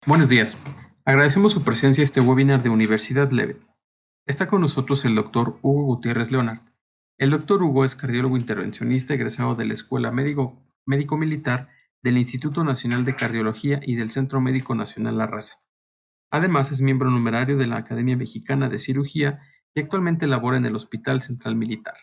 Buenos días. Agradecemos su presencia en este webinar de Universidad Levet. Está con nosotros el doctor Hugo Gutiérrez Leonard. El doctor Hugo es cardiólogo intervencionista egresado de la Escuela Médico-Militar del Instituto Nacional de Cardiología y del Centro Médico Nacional La Raza. Además, es miembro numerario de la Academia Mexicana de Cirugía y actualmente labora en el Hospital Central Militar.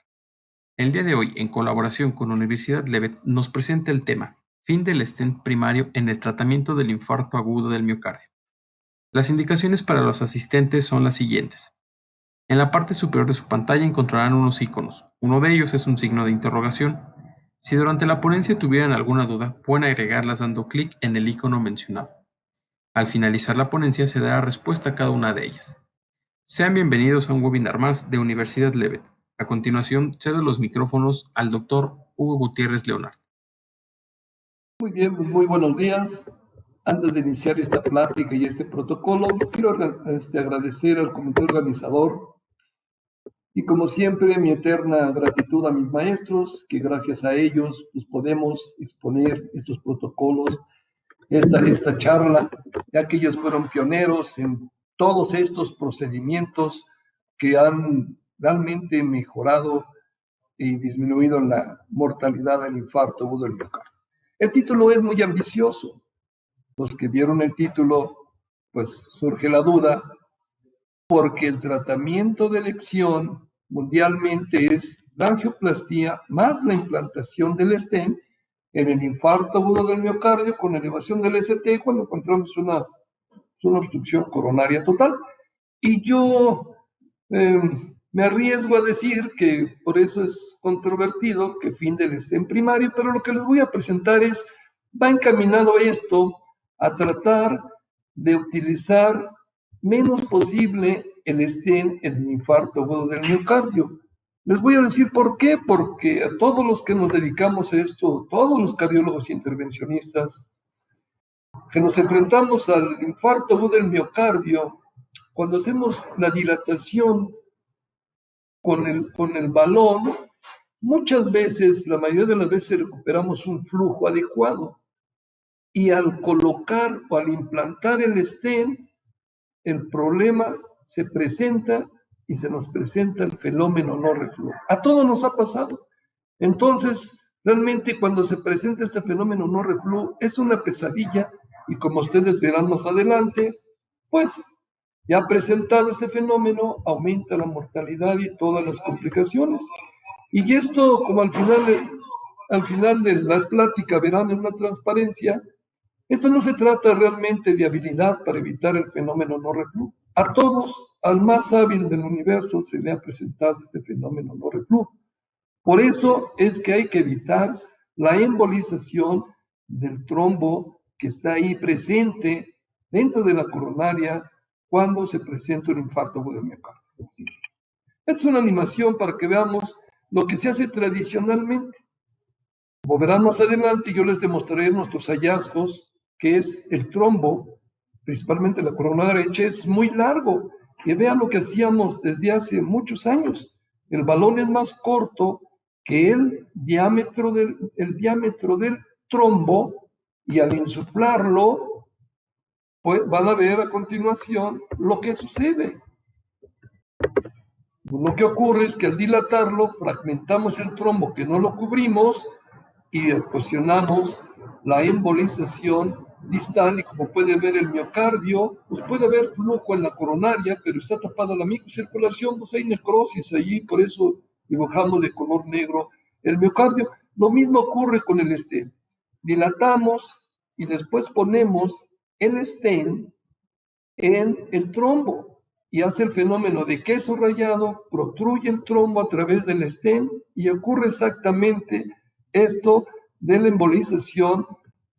El día de hoy, en colaboración con Universidad Levet, nos presenta el tema Fin del stent primario en el tratamiento del infarto agudo del miocardio. Las indicaciones para los asistentes son las siguientes. En la parte superior de su pantalla encontrarán unos iconos. Uno de ellos es un signo de interrogación. Si durante la ponencia tuvieran alguna duda, pueden agregarlas dando clic en el icono mencionado. Al finalizar la ponencia se dará respuesta a cada una de ellas. Sean bienvenidos a un webinar más de Universidad Levet. A continuación, cedo los micrófonos al doctor Hugo Gutiérrez Leonard. Muy bien, pues muy buenos días. Antes de iniciar esta plática y este protocolo, quiero agradecer al comité organizador y, como siempre, mi eterna gratitud a mis maestros, que gracias a ellos pues, podemos exponer estos protocolos, esta charla, ya que ellos fueron pioneros en todos estos procedimientos que han realmente mejorado y disminuido la mortalidad del infarto agudo del miocardio. El título es muy ambicioso. Los que vieron el título, pues surge la duda, porque el tratamiento de elección mundialmente es la angioplastía más la implantación del stent en el infarto agudo del miocardio con elevación del ST cuando encontramos una obstrucción coronaria total. Y yo me arriesgo a decir que por eso es controvertido que fin del stent primario, pero lo que les voy a presentar va encaminado esto a tratar de utilizar menos posible el stent en el infarto agudo del miocardio. Les voy a decir por qué, porque a todos los que nos dedicamos a esto, todos los cardiólogos intervencionistas, que nos enfrentamos al infarto agudo del miocardio, cuando hacemos la dilatación con el balón, muchas veces, la mayoría de las veces recuperamos un flujo adecuado. Y al colocar o al implantar el stent, el problema se presenta y se nos presenta el fenómeno no reflujo. A todos nos ha pasado. Entonces, realmente cuando se presenta este fenómeno no reflujo, es una pesadilla y como ustedes verán más adelante, pues ya presentado este fenómeno, aumenta la mortalidad y todas las complicaciones. Y esto, como al final de la plática verán en una transparencia, esto no se trata realmente de habilidad para evitar el fenómeno no reflujo. A todos, al más hábil del universo, se le ha presentado este fenómeno no reflujo. Por eso es que hay que evitar la embolización del trombo que está ahí presente dentro de la coronaria cuando se presenta un infarto agudo del miocardio. Es una animación para que veamos lo que se hace tradicionalmente. Como verán más adelante, yo les demostraré nuestros hallazgos, que es el trombo, principalmente la corona derecha, es muy largo. Y vean lo que hacíamos desde hace muchos años. El balón es más corto que el diámetro del trombo, y al insuflarlo, pues van a ver a continuación lo que sucede. Lo que ocurre es que al dilatarlo, fragmentamos el trombo que no lo cubrimos y ocasionamos la embolización distal, y como puede ver el miocardio, pues puede haber flujo en la coronaria, pero está tapada la microcirculación, pues hay necrosis allí, por eso dibujamos de color negro el miocardio. Lo mismo ocurre con el stent. Dilatamos y después ponemos el stent en el trombo y hace el fenómeno de queso rayado, protruye el trombo a través del stent y ocurre exactamente esto de la embolización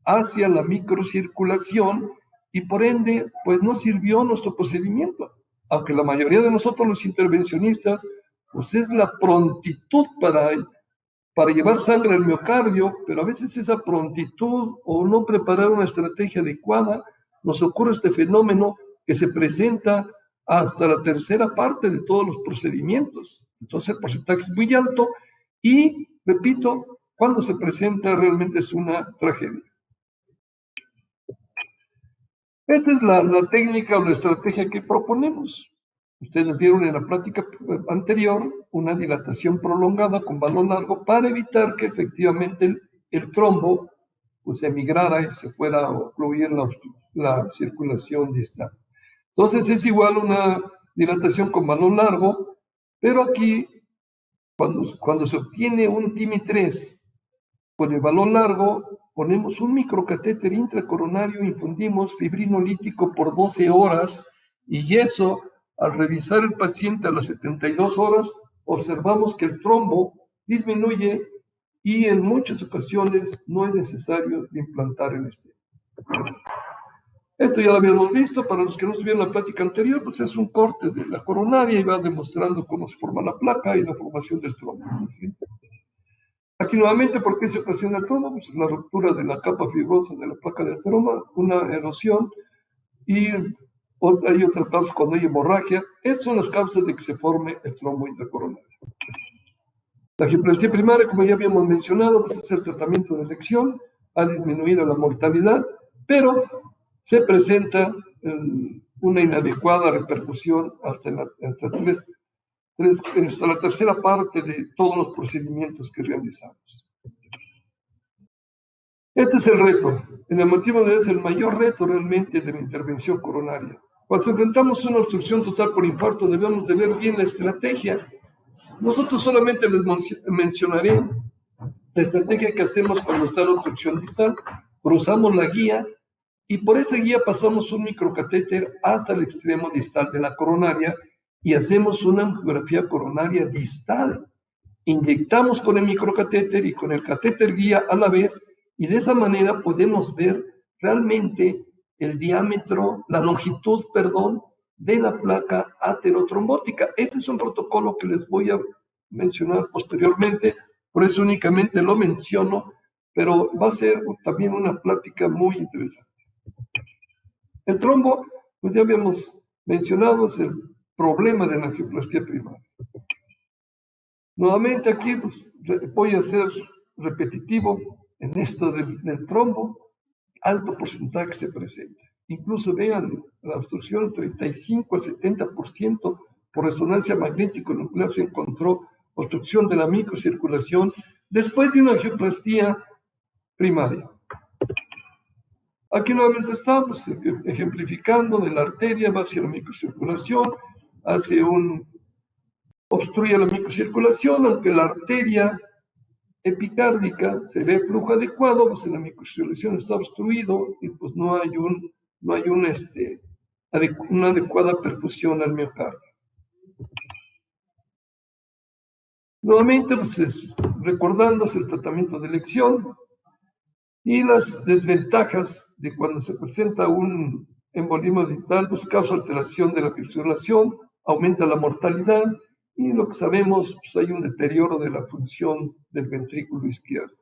hacia la microcirculación, y por ende, pues no sirvió nuestro procedimiento. Aunque la mayoría de nosotros los intervencionistas, pues es la prontitud para llevar sangre al miocardio, pero a veces esa prontitud o no preparar una estrategia adecuada, nos ocurre este fenómeno que se presenta hasta la tercera parte de todos los procedimientos. Entonces el porcentaje es muy alto y, repito, cuando se presenta realmente es una tragedia. Esta es la técnica o la estrategia que proponemos. Ustedes vieron en la plática anterior una dilatación prolongada con balón largo para evitar que efectivamente el trombo pues emigrara y se fuera a ocluir la circulación distal. Entonces es igual una dilatación con balón largo, pero aquí cuando se obtiene un TIMI-3 con el balón largo, ponemos un microcatéter intracoronario, infundimos fibrinolítico por 12 horas y eso, al revisar el paciente a las 72 horas, observamos que el trombo disminuye y en muchas ocasiones no es necesario implantar el stent. Esto ya lo habíamos visto, para los que no estuvieron en la plática anterior, pues es un corte de la coronaria y va demostrando cómo se forma la placa y la formación del trombo. ¿Sí? Aquí nuevamente, ¿por qué se ocasiona el trombo? Pues la ruptura de la capa fibrosa de la placa de ateroma, una erosión y hay otras causas cuando hay hemorragia. Esas son las causas de que se forme el trombo intracoronario. La angioplastia primaria, como ya habíamos mencionado, pues es el tratamiento de elección, ha disminuido la mortalidad, pero se presenta una inadecuada repercusión hasta la tercera parte de todos los procedimientos que realizamos. Este es el reto. El hematímano es el mayor reto realmente de la intervención coronaria. Cuando enfrentamos una obstrucción total por infarto, debemos de ver bien la estrategia. Nosotros solamente les mencionaré la estrategia que hacemos cuando está la obstrucción distal. Cruzamos la guía y por esa guía pasamos un microcatéter hasta el extremo distal de la coronaria y hacemos una angiografía coronaria distal. Inyectamos con el microcatéter y con el catéter guía a la vez y de esa manera podemos ver realmente el diámetro, la longitud, de la placa aterotrombótica. Ese es un protocolo que les voy a mencionar posteriormente, por eso únicamente lo menciono, pero va a ser también una plática muy interesante. El trombo, pues ya habíamos mencionado, es el problema de la angioplastia primaria. Nuevamente aquí pues, voy a ser repetitivo en esto del trombo, alto porcentaje se presenta. Incluso vean la obstrucción, 35 al 70% por resonancia magnético-nuclear se encontró obstrucción de la microcirculación después de una angioplastia primaria. Aquí nuevamente estamos ejemplificando de la arteria, va hacia la microcirculación, obstruye la microcirculación, aunque la arteria epicárdica se ve flujo adecuado, pues en la microcirculación está obstruido y pues no hay una adecuada perfusión al miocardio. Nuevamente, pues recordándose el tratamiento de elección y las desventajas de cuando se presenta un embolismo distal, pues causa alteración de la circulación, aumenta la mortalidad y lo que sabemos, pues hay un deterioro de la función del ventrículo izquierdo.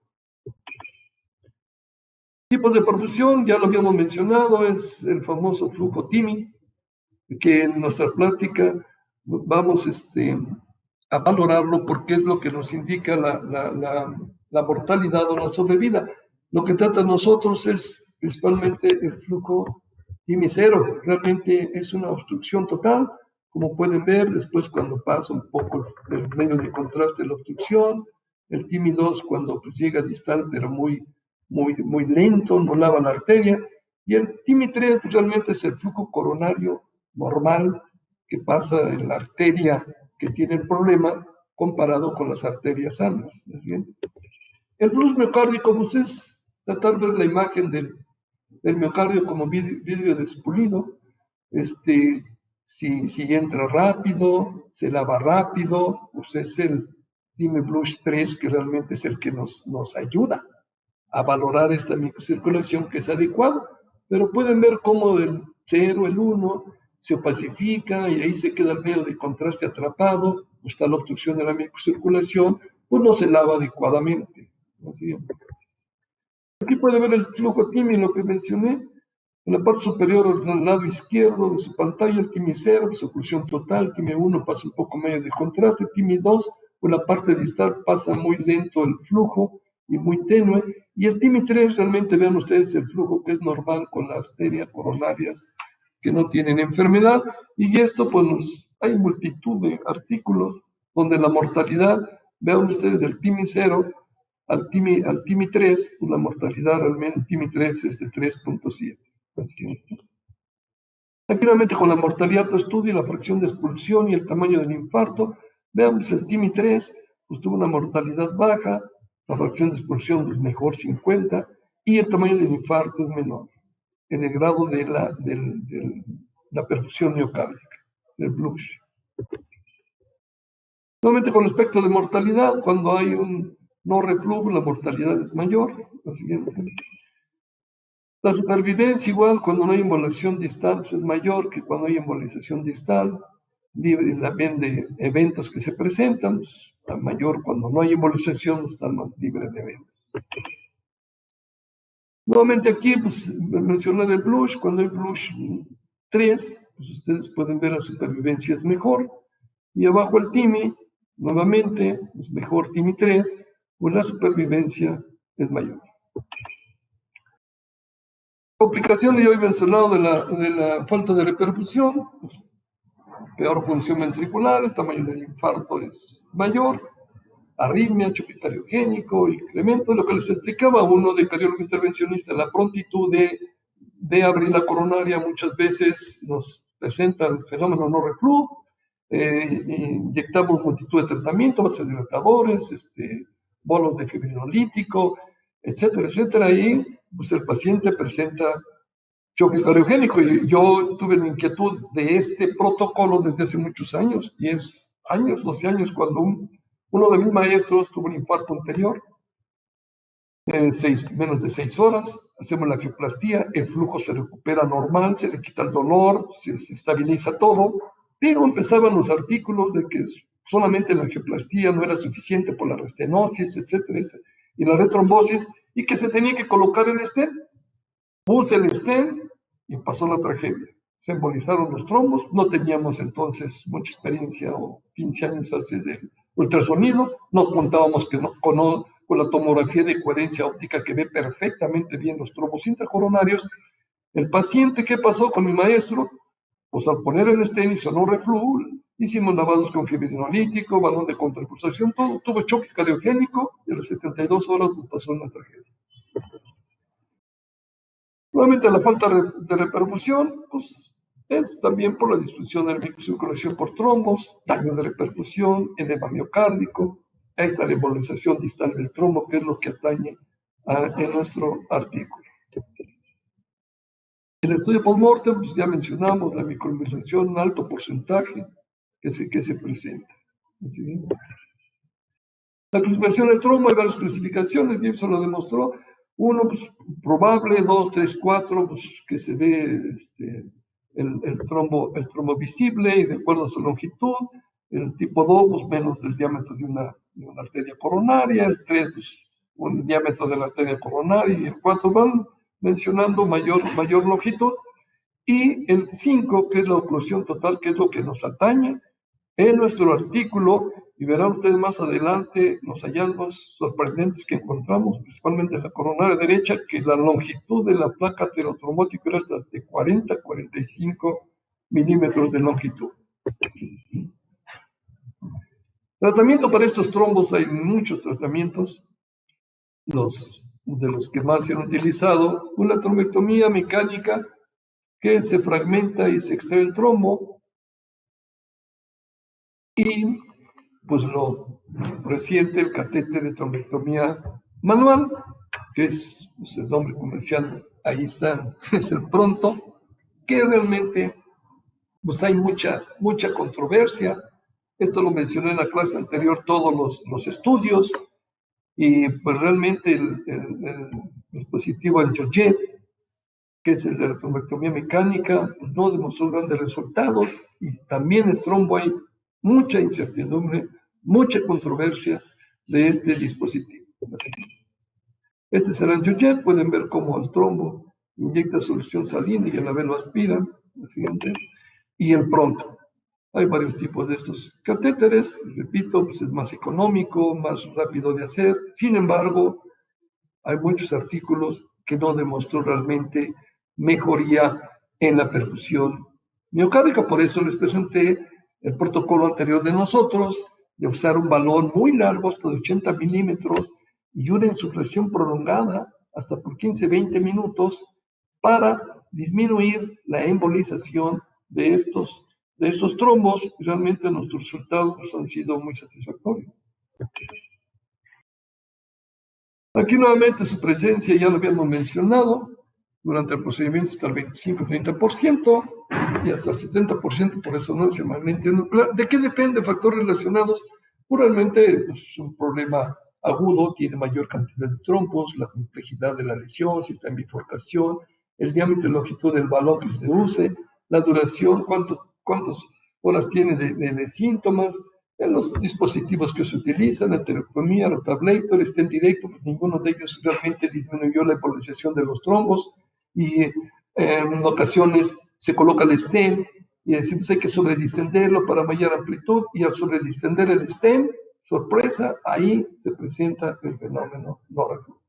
Tipos de perfusión, ya lo habíamos mencionado, es el famoso flujo TIMI, que en nuestra plática vamos a valorarlo porque es lo que nos indica la mortalidad o la sobrevida. Lo que trata nosotros es principalmente el flujo TIMI 0, realmente es una obstrucción total, como pueden ver, después cuando pasa un poco el medio de contraste de la obstrucción, el TIMI 2 cuando pues, llega distal pero muy lento, no lava la arteria, y el TIMI 3 pues, realmente es el flujo coronario normal que pasa en la arteria que tiene el problema comparado con las arterias sanas. ¿Bien? El plus miocárdico, ustedes tratar de ver la imagen del miocardio como vidrio despulido, si entra rápido, se lava rápido, pues es el TIMI Blush 3 que realmente es el que nos ayuda a valorar esta microcirculación que es adecuado, pero pueden ver cómo del 0, el 1, se opacifica y ahí se queda el medio de contraste atrapado, está la obstrucción de la microcirculación, pues no se lava adecuadamente. Así. Aquí puede ver el flujo TIMI, lo que mencioné, en la parte superior al lado izquierdo de su pantalla, el TIMI 0, su oclusión total, TIMI 1 pasa un poco medio de contraste, TIMI 2, por la parte distal pasa muy lento el flujo, y muy tenue. Y el TIMI-3, realmente vean ustedes el flujo que es normal con las arterias coronarias que no tienen enfermedad. Y esto, pues, hay multitud de artículos donde la mortalidad, vean ustedes del TIMI-0 al TIMI-3, pues la mortalidad realmente TIMI-3 es de 3.7. Aquí realmente con la mortalidad tu estudio, la fracción de expulsión y el tamaño del infarto, veamos el TIMI-3, pues tuvo una mortalidad baja, la fracción de expulsión es mejor 50 y el tamaño del infarto es menor en el grado de la perfusión miocárdica, del blush. Nuevamente con respecto de mortalidad, cuando hay un no reflujo, la mortalidad es mayor. La siguiente. La supervivencia igual, cuando no hay embolización distal, pues es mayor que cuando hay embolización distal, libre también de eventos que se presentan, pues, mayor cuando no hay embolización, están más libres de eventos. Nuevamente aquí, pues, mencionar el blush, cuando hay blush 3, pues ustedes pueden ver la supervivencia es mejor, y abajo el TIMI, nuevamente, pues mejor TIMI 3, pues la supervivencia es mayor. Complicaciones, ya hoy mencionado de la falta de repercusión, pues, peor función ventricular, el tamaño del infarto es mayor, arritmia, choque cardiogénico, incremento, lo que les explicaba uno de cardiólogo intervencionista, la prontitud de abrir la coronaria muchas veces nos presenta el fenómeno no reflujo, inyectamos multitud de tratamientos, vasodilatadores, bolos de fibrinolítico, etcétera, etcétera, y pues el paciente presenta choque cardiogénico. Y yo tuve la inquietud de este protocolo desde hace muchos años, 10 años, 12 años, cuando uno de mis maestros tuvo un infarto anterior, menos de 6 horas, hacemos la angioplastía, el flujo se recupera normal, se le quita el dolor, se estabiliza todo, pero empezaban los artículos de que solamente la angioplastía no era suficiente por la restenosis, etcétera, y la retrombosis, y que se tenía que colocar el stent. Puse el stent y pasó la tragedia. Se embolizaron los trombos, no teníamos entonces mucha experiencia o 15 años hace del ultrasonido, no contábamos con la tomografía de coherencia óptica que ve perfectamente bien los trombos intracoronarios. El paciente, ¿qué pasó con mi maestro? Pues al poner el stent hizo no reflujo, hicimos lavados con fibrinolítico, balón de contrapulsación, todo, tuvo choque cardiogénico y a las 72 horas nos pasó una tragedia. Nuevamente la falta de repercusión, pues es también por la disfunción de la microcirculación por trombos, daño de repercusión, edema miocárdico, esta la embolización distal del trombo, que es lo que atañe en nuestro artículo. En el estudio postmortem, pues ya mencionamos la microembolización, un alto porcentaje que se presenta. ¿Sí? La clasificación del trombo, hay varias clasificaciones, Gibson lo demostró. Uno, pues, probable, 2, 3, 4, pues, que se ve el trombo visible y de acuerdo a su longitud. El tipo 2, pues, menos del diámetro de una arteria coronaria. El 3, pues, un diámetro de la arteria coronaria. Y el 4 van mencionando mayor longitud. Y el 5, que es la oclusión total, que es lo que nos atañe en nuestro artículo, y verán ustedes más adelante los hallazgos sorprendentes que encontramos, principalmente en la coronaria derecha, que la longitud de la placa aterotrombótica era hasta de 40 a 45 milímetros de longitud. Tratamiento para estos trombos, hay muchos tratamientos, de los que más se han utilizado, una trombectomía mecánica que se fragmenta y se extrae el trombo, y pues lo reciente, el catéter de trombectomía manual, que es pues, el nombre comercial, ahí está, es el Pronto, que realmente pues hay mucha controversia. Esto lo mencioné en la clase anterior, todos los estudios, y pues realmente el dispositivo Angiojet, que es el de la trombectomía mecánica, pues, no demostró grandes resultados, y también el trombo hay mucha incertidumbre, mucha controversia de este dispositivo. Este es el Angiojet, pueden ver cómo el trombo inyecta solución salina y a la vez lo aspira. El siguiente. Y el Pronto. Hay varios tipos de estos catéteres, repito, pues es más económico, más rápido de hacer. Sin embargo, hay muchos artículos que no demostró realmente mejoría en la perfusión miocárdica. Por eso les presenté el protocolo anterior de nosotros, de usar un balón muy largo, hasta de 80 milímetros, y una insuflación prolongada, hasta por 15-20 minutos, para disminuir la embolización de estos trombos. Y realmente nuestros resultados pues, han sido muy satisfactorios. Aquí nuevamente su presencia ya lo habíamos mencionado. Durante el procedimiento está el 25-30% y hasta el 70% por resonancia magnética nuclear. ¿De qué depende? Factores relacionados. Puramente pues, un problema agudo tiene mayor cantidad de trombos, la complejidad de la lesión, si está en bifurcación, el diámetro y longitud del balón que se use, la duración, cuántas horas tiene de síntomas, en los dispositivos que se utilizan, enterectomía, rotablator, stent directo, pues ninguno de ellos realmente disminuyó la embolización de los trombos, y en ocasiones se coloca el stent y decimos hay que sobredistenderlo para mayor amplitud, y al sobredistender el stent, sorpresa, ahí se presenta el fenómeno no reflujo.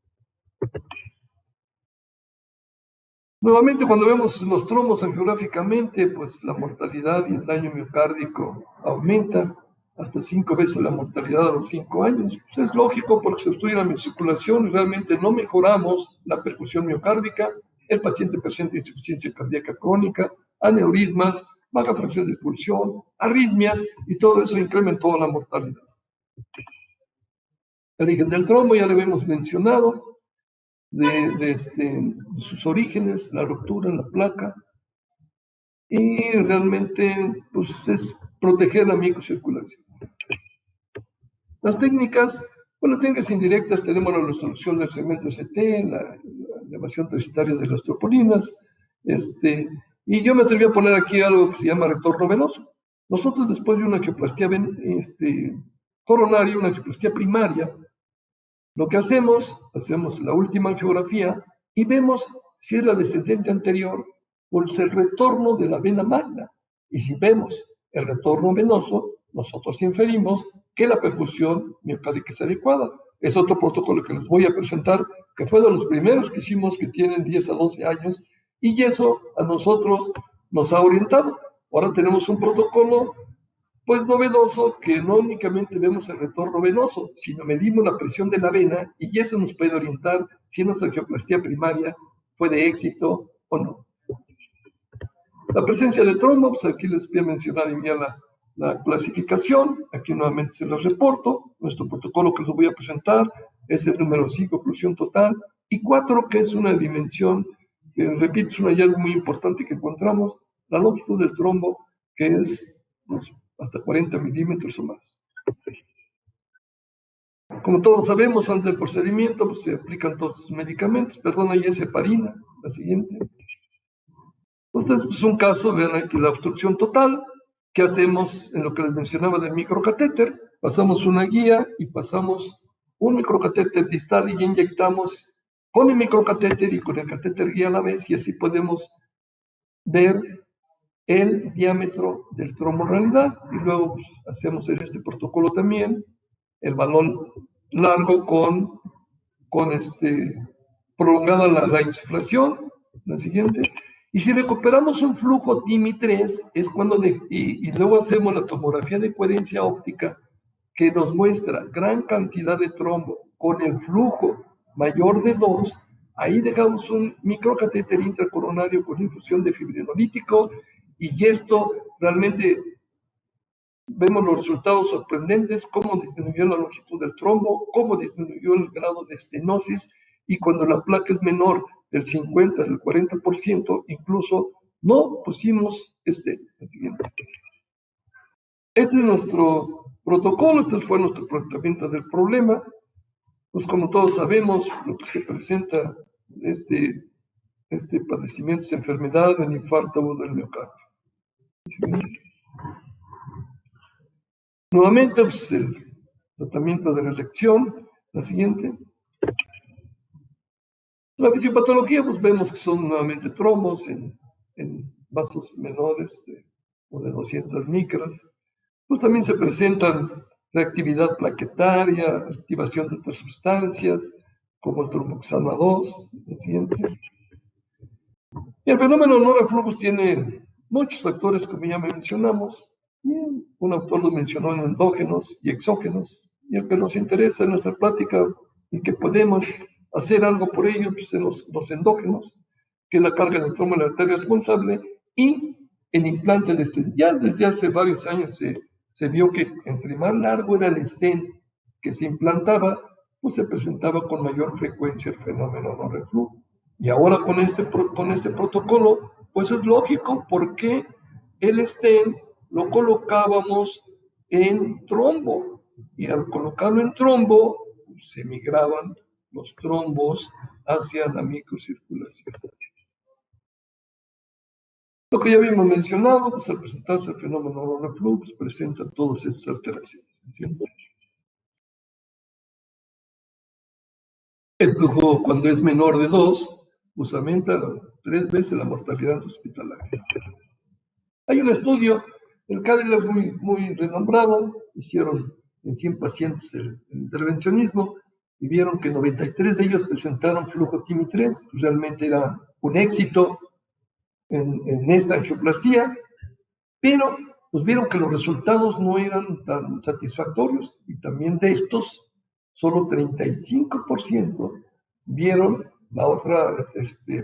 Nuevamente, cuando vemos los trombos angiográficamente, pues la mortalidad y el daño miocárdico aumenta hasta 5 veces la mortalidad a los 5 años. Pues es lógico porque se obstruye la circulación y realmente no mejoramos la perfusión miocárdica. El paciente presenta insuficiencia cardíaca crónica, aneurismas, baja fracción de expulsión, arritmias, y todo eso incrementó la mortalidad. El origen del trombo ya lo hemos mencionado. De sus orígenes, la ruptura en la placa, y realmente pues, es proteger la microcirculación. Las técnicas, bueno, las técnicas indirectas, tenemos la resolución del segmento ST, la elevación transitaria de las tropolinas, y yo me atreví a poner aquí algo que se llama retorno venoso. Nosotros, después de una angioplastía coronaria, una angioplastía primaria, lo que hacemos la última angiografía y vemos si es la descendente anterior o es el retorno de la vena magna. Y si vemos el retorno venoso, nosotros inferimos que la perfusión miocárdica es adecuada. Es otro protocolo que les voy a presentar, que fue de los primeros que hicimos, que tienen 10 a 12 años, y eso a nosotros nos ha orientado. Ahora tenemos un protocolo pues novedoso, que no únicamente vemos el retorno venoso, sino medimos la presión de la vena, y eso nos puede orientar si nuestra angioplastía primaria fue de éxito o no. La presencia de trombo, pues aquí les voy a mencionar ya la clasificación. Aquí nuevamente se los reporto. Nuestro protocolo que les voy a presentar es el número 5, oclusión total, y 4, que es una dimensión, que repito, es un hallazgo muy importante que encontramos, la longitud del trombo, que es pues, hasta 40 milímetros o más. Como todos sabemos, antes del procedimiento pues, se aplican todos los medicamentos. Perdón, ahí es heparina, la siguiente. Entonces, es un caso, vean aquí la obstrucción total. ¿Qué hacemos en lo que les mencionaba del microcatéter? Pasamos una guía y pasamos un microcatéter distal y inyectamos con el microcatéter y con el catéter guía a la vez, y así podemos ver el diámetro del trombo en realidad. Y luego pues, hacemos en este protocolo también el balón largo con prolongada la insuflación, la siguiente. Y si recuperamos un flujo TIMI-3, es cuando, y luego hacemos la tomografía de coherencia óptica, que nos muestra gran cantidad de trombo con el flujo mayor de 2, ahí dejamos un microcatéter intracoronario con infusión de fibrinolítico, y esto realmente vemos los resultados sorprendentes, cómo disminuyó la longitud del trombo, cómo disminuyó el grado de estenosis, y cuando la placa es menor del 50, del 40%, incluso no pusimos el siguiente. Este es nuestro protocolo, este fue nuestro planteamiento del problema. Pues como todos sabemos, lo que se presenta este padecimiento es enfermedad del infarto agudo del miocardio. Nuevamente, pues, el tratamiento de la elección, la siguiente. La fisiopatología, pues vemos que son nuevamente trombos en vasos menores o de 200 micras. Pues también se presentan reactividad plaquetaria, activación de otras sustancias, como el tromboxano A2, el siguiente. Y el fenómeno no reflux tiene muchos factores, como ya mencionamos. Un autor lo mencionó en endógenos y exógenos. Y el que nos interesa en nuestra plática y que podemos hacer algo por ello, pues en los endógenos, que es la carga de trombo en la arteria responsable, y el implante de stent. Ya desde hace varios años se vio que entre más largo era el stent que se implantaba, pues se presentaba con mayor frecuencia el fenómeno no reflujo. Y ahora con este protocolo, pues es lógico porque el stent lo colocábamos en trombo y al colocarlo en trombo se migraban los trombos hacia la microcirculación. Lo que ya habíamos mencionado, pues al presentarse el fenómeno no reflux, presenta todas estas alteraciones, ¿entiendes? El flujo, cuando es menor de 2, pues aumenta 3 veces la mortalidad hospitalaria. Hay un estudio, el Cadillac muy renombrado, hicieron en 100 pacientes el intervencionismo y vieron que 93 de ellos presentaron flujo TIMI-3, pues realmente era un éxito en esta angioplastía, pero pues vieron que los resultados no eran tan satisfactorios y también de estos, solo 35% vieron, la otra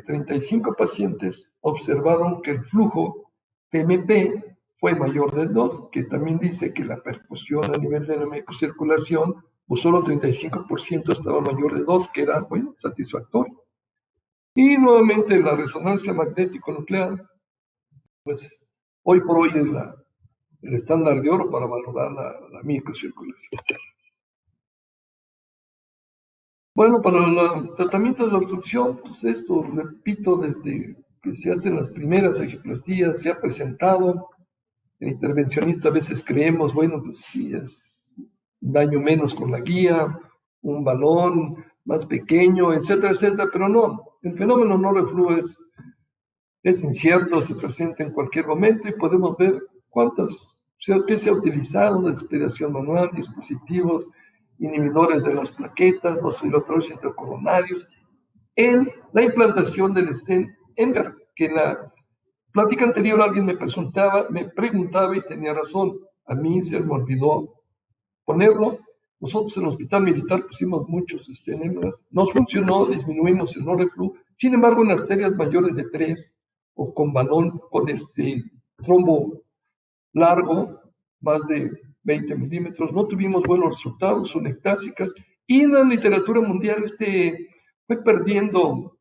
35 pacientes observaron que el flujo PMP fue mayor de 2, que también dice que la perfusión a nivel de la microcirculación, pues solo 35% estaba mayor de 2, que era, bueno, satisfactorio. Y nuevamente la resonancia magnético-nuclear, pues hoy por hoy es el estándar de oro para valorar la microcirculación. Bueno, para el tratamiento de la obstrucción, pues esto, repito, desde que se hacen las primeras angioplastías, se ha presentado. El intervencionista a veces creemos, bueno, pues sí, es un daño menos con la guía, un balón más pequeño, etcétera, etcétera, pero no, el fenómeno no reflujo es incierto, se presenta en cualquier momento y podemos ver qué se ha utilizado de aspiración manual, dispositivos inhibidores de las plaquetas, vasodilatores intracoronarios, en la implantación del stent ENGAR, que en la plática anterior alguien me preguntaba y tenía razón. A mí se me olvidó ponerlo. Nosotros en el hospital militar pusimos muchos stent ENGAR. Nos funcionó, disminuimos el no reflujo. Sin embargo, en arterias mayores de 3 o con balón, con trombo largo, más de 20 milímetros, no tuvimos buenos resultados, son ectásicas, y en la literatura mundial fue perdiendo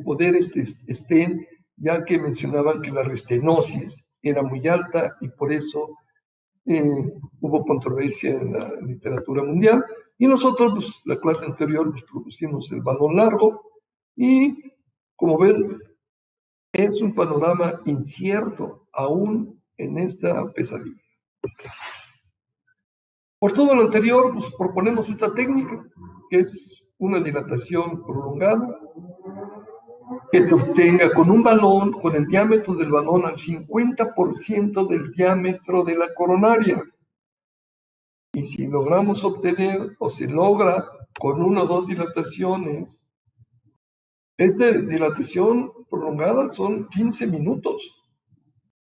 poder stent, ya que mencionaban que la restenosis era muy alta y por eso hubo controversia en la literatura mundial. Y nosotros, pues, la clase anterior, pues, propusimos el balón largo y, como ven, es un panorama incierto aún en esta pesadilla. Por todo lo anterior, pues, proponemos esta técnica, que es una dilatación prolongada, que se obtenga con un balón, con el diámetro del balón al 50% del diámetro de la coronaria. Y si logramos obtener, o se logra con una o dos dilataciones, esta dilatación prolongada son 15 minutos.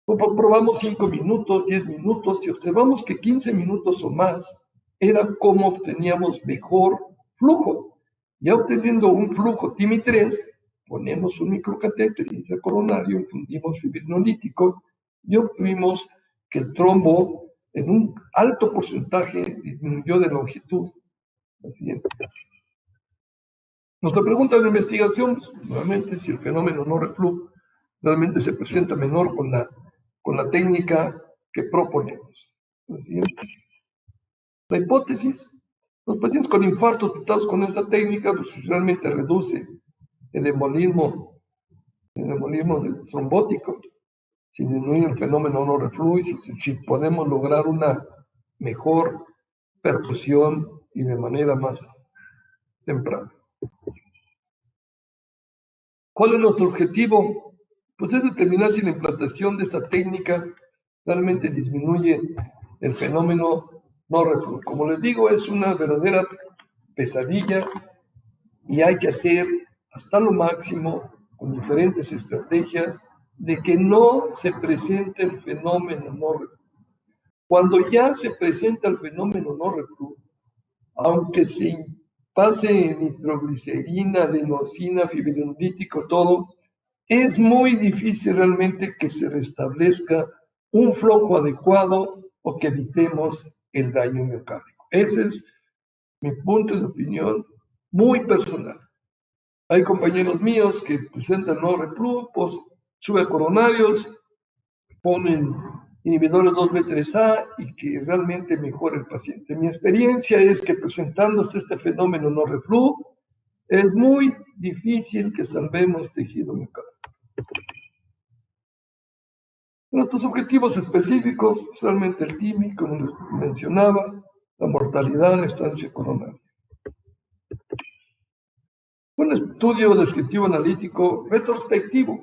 Probamos 5 minutos, 10 minutos, y observamos que 15 minutos o más era como obteníamos mejor flujo. Ya obteniendo un flujo TIMI-3, ponemos un microcatéter intracoronario, infundimos fibrinolítico y obtuvimos que el trombo en un alto porcentaje disminuyó de longitud. La siguiente. Nuestra pregunta de investigación, pues, nuevamente, si el fenómeno no reflujo realmente se presenta menor con la técnica que proponemos. La siguiente. La hipótesis, los pacientes con infarto tratados con esa técnica, pues realmente reduce el embolismo trombótico, si disminuye el fenómeno no reflujo y si podemos lograr una mejor perfusión y de manera más temprana. ¿Cuál es nuestro objetivo? Pues es determinar si la implantación de esta técnica realmente disminuye el fenómeno no reflujo. Como les digo, es una verdadera pesadilla y hay que hacer hasta lo máximo con diferentes estrategias de que no se presente el fenómeno no reflujo. Cuando ya se presenta el fenómeno no reflujo, aunque se pase nitroglicerina, adenosina, fibrinolítico, todo, es muy difícil realmente que se restablezca un flujo adecuado o que evitemos el daño miocárdico. Ese es mi punto de opinión muy personal. Hay compañeros míos que presentan no reflujo, subcoronarios, ponen inhibidores 2B3A y que realmente mejora el paciente. Mi experiencia es que presentándose este fenómeno no reflujo, es muy difícil que salvemos tejido miocárdico. Nuestros objetivos específicos, realmente el TIMI, como les mencionaba, la mortalidad, la estancia coronaria. Un estudio descriptivo analítico retrospectivo.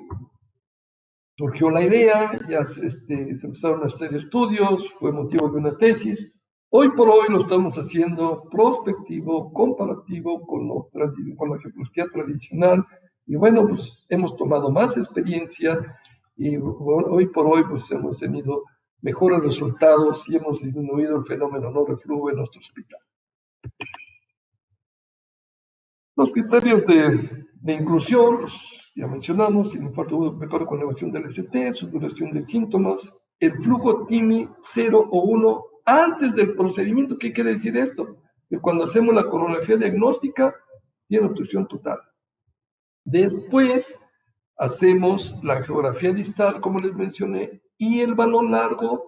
Surgió la idea, ya se empezaron a hacer estudios, fue motivo de una tesis. Hoy por hoy lo estamos haciendo prospectivo, comparativo con la angioplastia tradicional. Y bueno, pues hemos tomado más experiencia y hoy por hoy pues hemos tenido mejores resultados y hemos disminuido el fenómeno no reflujo en nuestro hospital. Los criterios de inclusión, pues, ya mencionamos, el infarto agudo precoz con elevación del ST, su duración de síntomas, el flujo TIMI 0 o 1 antes del procedimiento. ¿Qué quiere decir esto? Que cuando hacemos la coronografía diagnóstica, tiene obstrucción total. Después hacemos la geografía distal, como les mencioné, y el balón largo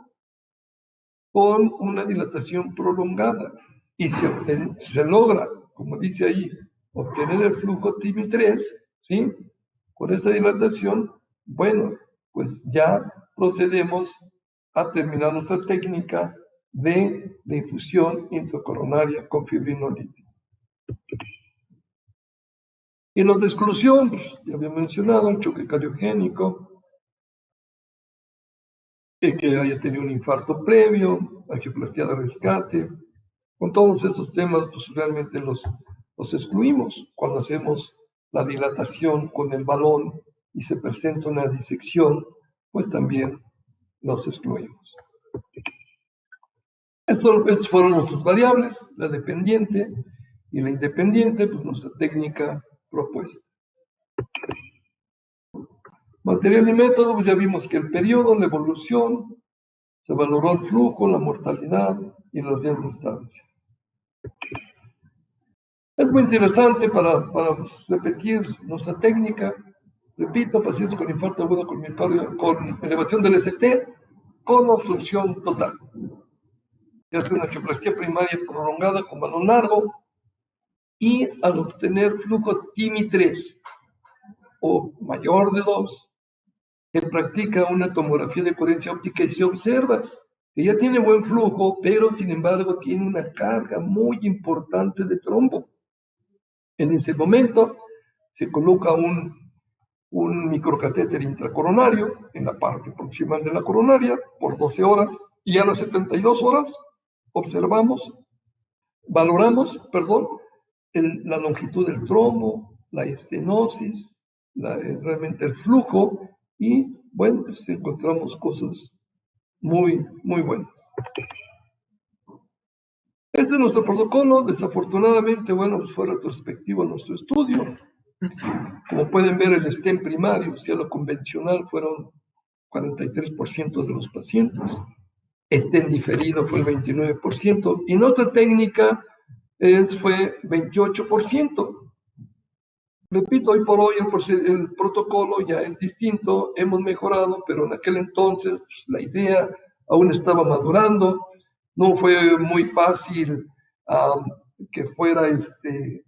con una dilatación prolongada. Y se logra, como dice ahí, obtener el flujo TIMI 3, ¿sí? Con esta dilatación, bueno, pues ya procedemos a terminar nuestra técnica de infusión intracoronaria con fibrinolítico. Y los de exclusión, pues, ya había mencionado, un choque cardiogénico, el que haya tenido un infarto previo, angioplastia de rescate. Con todos esos temas, pues realmente los excluimos cuando hacemos la dilatación con el balón y se presenta una disección, pues también los excluimos. Estas fueron nuestras variables, la dependiente y la independiente, pues nuestra técnica propuesta. Material y método, pues ya vimos que el periodo, la evolución, se valoró el flujo, la mortalidad y los días de estancia. Es muy interesante para pues, repetir nuestra técnica. Repito, pacientes con infarto agudo con miocardio, con elevación del ST, con obstrucción total. Se hace una angioplastia primaria prolongada con balón largo y al obtener flujo TIMI 3 o mayor de 2, se practica una tomografía de coherencia óptica y se observa que ya tiene buen flujo, pero sin embargo tiene una carga muy importante de trombo. En ese momento se coloca un microcatéter intracoronario en la parte proximal de la coronaria por 12 horas y a las 72 horas valoramos, la longitud del trombo, la estenosis, realmente el flujo y bueno, pues encontramos cosas muy, muy buenas. Este es nuestro protocolo. Desafortunadamente, bueno, pues fue retrospectivo nuestro estudio. Como pueden ver, el stent primario, o sea, lo convencional, fueron 43% de los pacientes. Stent diferido fue el 29%. Y nuestra técnica fue 28%. Repito, hoy por hoy el protocolo ya es distinto, hemos mejorado, pero en aquel entonces pues, la idea aún estaba madurando. No fue muy fácil que fuera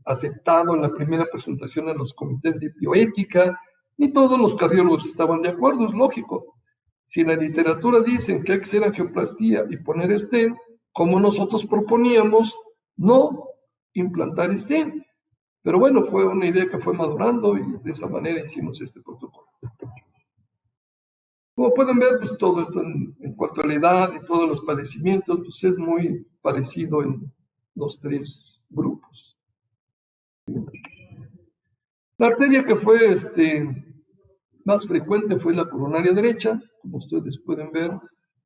aceptado en la primera presentación en los comités de bioética, y todos los cardiólogos estaban de acuerdo, es lógico. Si en la literatura dicen que hay que hacer angioplastía y poner stent, como nosotros proponíamos, no implantar stent. Pero bueno, fue una idea que fue madurando y de esa manera hicimos este protocolo. Como pueden ver, pues todo esto en cuanto a la edad y todos los padecimientos, pues es muy parecido en los tres grupos. La arteria que fue más frecuente fue la coronaria derecha, como ustedes pueden ver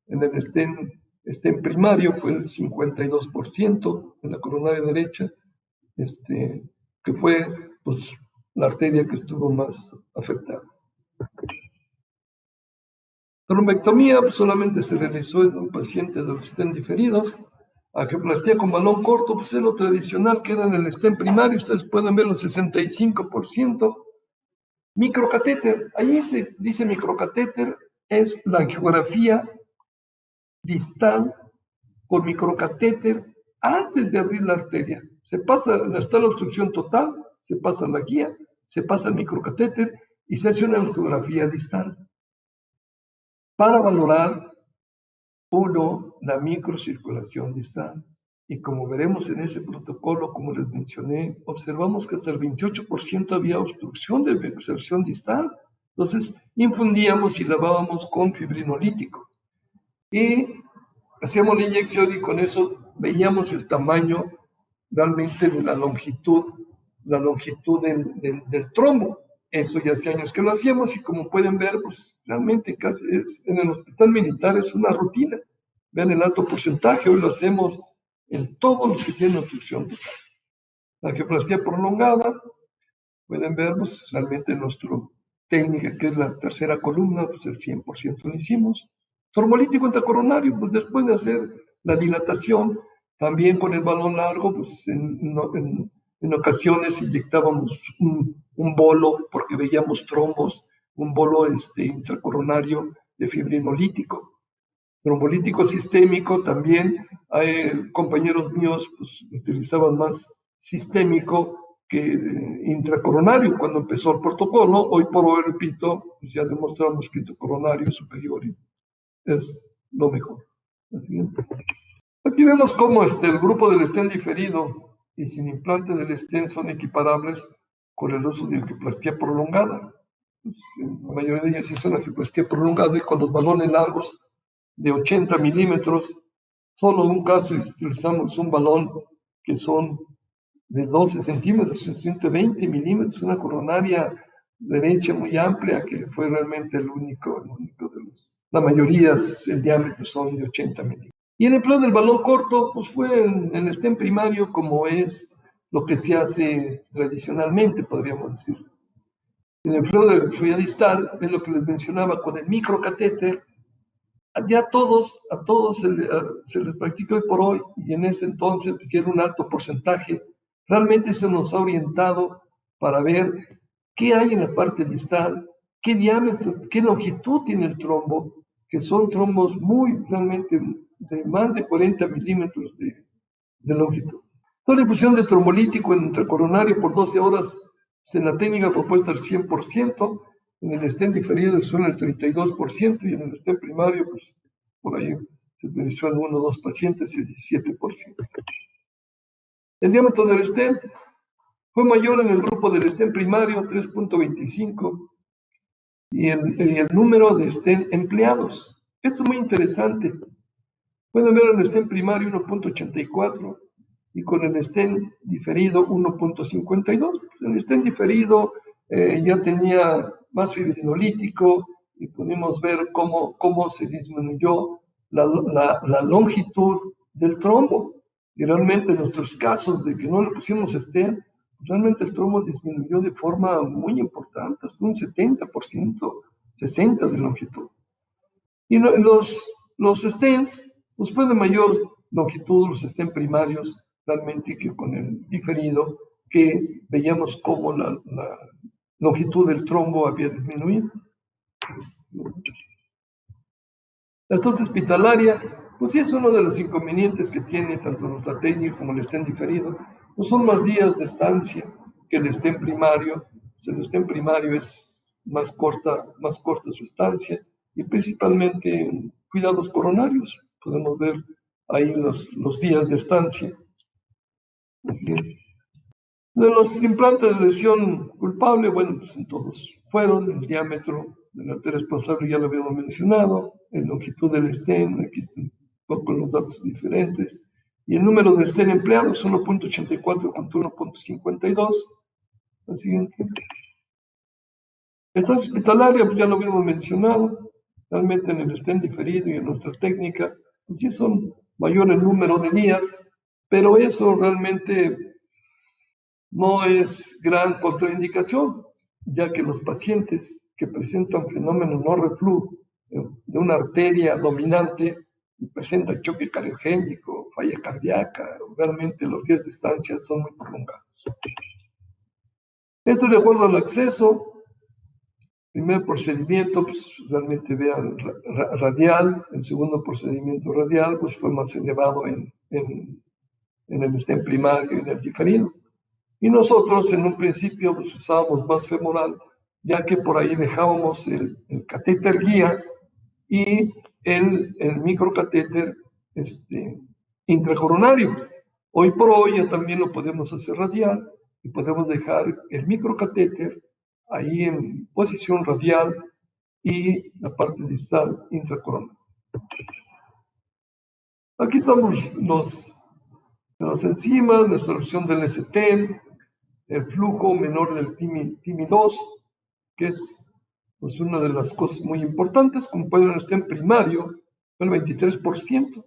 en el stent primario fue el 52% en la coronaria derecha, que fue pues, la arteria que estuvo más afectada. Trombectomía pues, solamente se realizó en un paciente de los stent diferidos. Angioplastía con balón corto, pues es lo tradicional que era en el stent primario, ustedes pueden ver el 65%. Microcatéter, ahí se dice microcatéter, es la angiografía distal con microcatéter antes de abrir la arteria. Está la obstrucción total, se pasa la guía, se pasa el microcatéter y se hace una angiografía distal para valorar, uno, la microcirculación distal. Y como veremos en ese protocolo, como les mencioné, observamos que hasta el 28% había obstrucción de microcirculación distal. Entonces, infundíamos y lavábamos con fibrinolítico. Y hacíamos la inyección y con eso veíamos el tamaño realmente de la longitud del trombo. Eso ya hace años que lo hacíamos y como pueden ver, pues realmente casi en el hospital militar es una rutina. Vean el alto porcentaje, hoy lo hacemos en todos los que tienen obstrucción total. La angioplastía prolongada, pueden ver, pues realmente nuestra técnica, que es la tercera columna, pues el 100% lo hicimos. Trombólítico intracoronario, pues después de hacer la dilatación, también con el balón largo, pues en ocasiones inyectábamos un bolo, porque veíamos trombos, un bolo intracoronario de fibrinolítico. Trombolítico sistémico también, hay compañeros míos pues, utilizaban más sistémico que intracoronario cuando empezó el protocolo. Hoy por hoy, repito, pues ya demostramos que intracoronario superior es lo mejor. Aquí vemos cómo el grupo del stent diferido y sin implante del stent son equiparables con el uso de angioplastía prolongada. Pues, la mayoría de ellas hizo una angioplastía prolongada y con los balones largos de 80 milímetros. Solo en un caso utilizamos un balón que son de 12 centímetros, 120 milímetros, una coronaria derecha muy amplia, que fue realmente el único de los. La mayoría, el diámetro son de 80 milímetros. Y el empleo del balón corto, pues fue en el stent primario, como es lo que se hace tradicionalmente, podríamos decir. El empleo de fluida distal es lo que les mencionaba con el microcatéter. Ya a todos se les practica hoy por hoy, y en ese entonces pues, era un alto porcentaje. Realmente se nos ha orientado para ver qué hay en la parte distal, qué diámetro, qué longitud tiene el trombo, que son trombos realmente de más de 40 milímetros de longitud. Toda la infusión de trombolítico en intracoronario por 12 horas en la técnica propuesta al 100%, en el stent diferido suena el 32% y en el stent primario, pues por ahí se utilizó en 1 o 2 pacientes el 17%. El diámetro del stent fue mayor en el grupo del stent primario, 3.25, y el número de stent empleados. Esto es muy interesante. Pueden ver en el stent primario 1.84 y con el stent diferido 1.52. El stent diferido ya tenía más fibrinolítico y pudimos ver cómo se disminuyó la longitud del trombo. Y realmente en nuestros casos de que no le pusimos stent, realmente el trombo disminuyó de forma muy importante, hasta un 70%, 60% de longitud. Y los stents, pues fue de mayor longitud, los stents primarios, realmente que con el diferido, que veíamos cómo la longitud del trombo había disminuido. La estancia hospitalaria, pues sí es uno de los inconvenientes que tiene tanto nuestra técnica como el stent diferido. Pues son más días de estancia que el stent primario. Pues el stent primario es más corta su estancia y principalmente en cuidados coronarios. Podemos ver ahí los días de estancia. Así es. De los implantes de lesión culpable, bueno, pues en todos fueron. El diámetro de la arteria responsable ya lo habíamos mencionado, la longitud del stent, aquí están un poco los datos diferentes, y el número de stent empleados, 1.84 contra 1.52. Al siguiente. Estancia hospitalaria, pues ya lo habíamos mencionado, realmente en el stent diferido y en nuestra técnica, pues sí son mayor el número de días, pero eso realmente no es gran contraindicación, ya que los pacientes que presentan fenómenos no reflujo de una arteria dominante y presentan choque cardiogénico, falla cardíaca, realmente los días de estancia son muy prolongados. Esto de acuerdo al acceso. Primer procedimiento, pues realmente vean radial. El segundo procedimiento radial, pues fue más elevado en el stent primario y en el diferido. Y nosotros en un principio pues, usábamos más femoral, ya que por ahí dejábamos el catéter guía y el microcatéter intracoronario. Hoy por hoy ya también lo podemos hacer radial y podemos dejar el microcatéter ahí en posición radial y la parte distal intracoronaria. Aquí estamos las enzimas, la solución del ST, el flujo menor del TIMI2, que es pues, una de las cosas muy importantes, como pueden estar en primario, el 23%,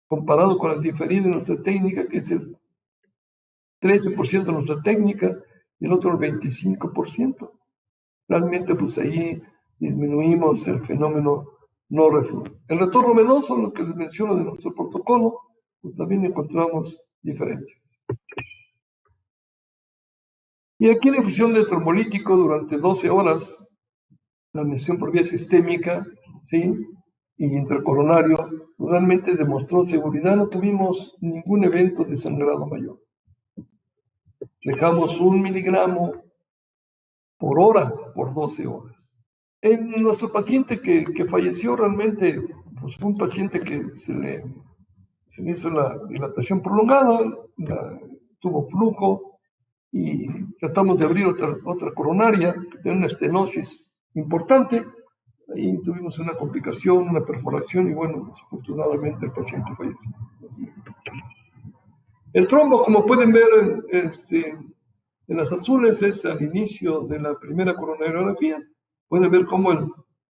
comparado con el diferido de nuestra técnica, que es el 13% de nuestra técnica, y el otro el 25%. Realmente, pues ahí disminuimos el fenómeno no reflujo. El retorno venoso, lo que les menciono de nuestro protocolo, pues también encontramos diferencias. Y aquí la infusión de trombolítico durante 12 horas, la admisión por vía sistémica, ¿sí? Y intracoronario, realmente demostró seguridad, no tuvimos ningún evento de sangrado mayor. Dejamos 1 miligramo por hora por 12 horas. En nuestro paciente que falleció realmente, pues fue un paciente que se le hizo la dilatación prolongada, tuvo flujo y tratamos de abrir otra coronaria, de una estenosis importante. Ahí tuvimos una complicación, una perforación y bueno, desafortunadamente el paciente falleció. El trombo, como pueden ver en las azules, es al inicio de la primera coronariografía. Pueden ver cómo el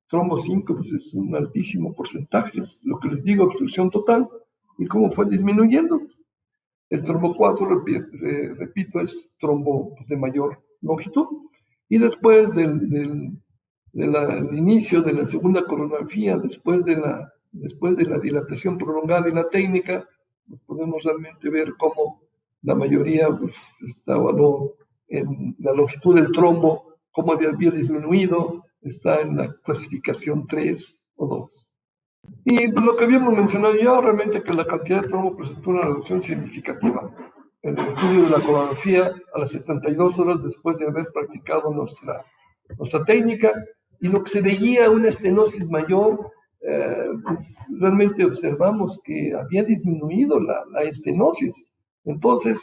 trombo 5 pues es un altísimo porcentaje, es lo que les digo, obstrucción total, y cómo fue disminuyendo. El trombo 4, repito, es trombo de mayor longitud. Y después del inicio de la segunda coronografía, después de la dilatación prolongada y la técnica, pues podemos realmente ver cómo la mayoría pues, estaba en la longitud del trombo, cómo había disminuido, está en la clasificación 3 o 2. Y pues, lo que habíamos mencionado ya, realmente que la cantidad de trombo presentó una reducción significativa en el estudio de la coronografía a las 72 horas después de haber practicado nuestra técnica, y lo que se veía una estenosis mayor, pues realmente observamos que había disminuido la estenosis. Entonces,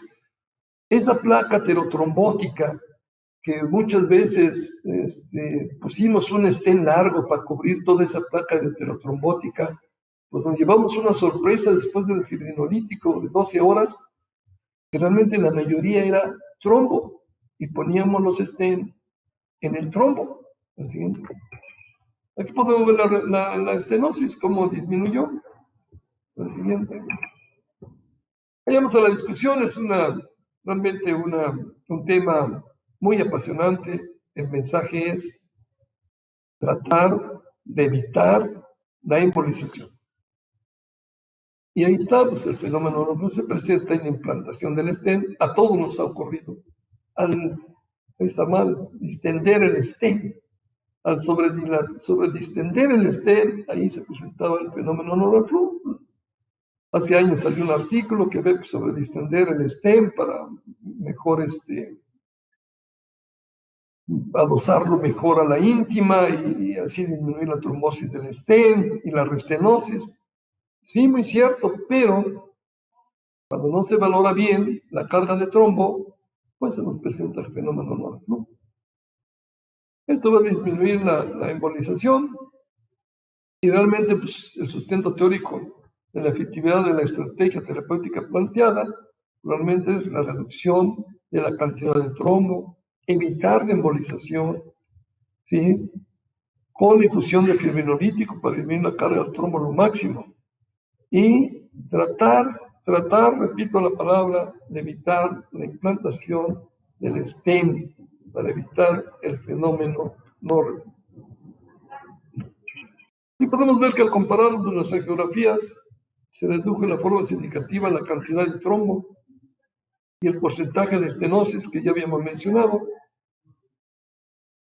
esa placa aterotrombótica que muchas veces pusimos un stent largo para cubrir toda esa placa de aterotrombótica, pues nos llevamos una sorpresa después del fibrinolítico de 12 horas, que realmente la mayoría era trombo, y poníamos los stent en el trombo. Aquí podemos ver la estenosis, cómo disminuyó. La siguiente. Vayamos a la discusión, es realmente un tema muy apasionante. El mensaje es tratar de evitar la embolización. Y ahí está, pues el fenómeno no se presenta en la implantación del stent. A todos nos ha ocurrido. Ahí está mal, distender el stent. Al sobredistender el stent, ahí se presentaba el fenómeno no reflujo. Hace años salió un artículo que ve sobre distender el stent para mejor adosarlo mejor a la íntima y así disminuir la trombosis del stent y la restenosis. Sí, muy cierto, pero cuando no se valora bien la carga de trombo, pues se nos presenta el fenómeno no reflujo. Esto va a disminuir la embolización y realmente pues, el sustento teórico de la efectividad de la estrategia terapéutica planteada realmente es la reducción de la cantidad de trombo, evitar la embolización ¿sí? Con infusión de fibrinolítico para disminuir la carga del trombo lo máximo. Y tratar, repito la palabra, de evitar la implantación del stent para evitar el fenómeno no. Y podemos ver que al comparar las angiografías, se redujo en la forma significativa la cantidad de trombo y el porcentaje de estenosis que ya habíamos mencionado.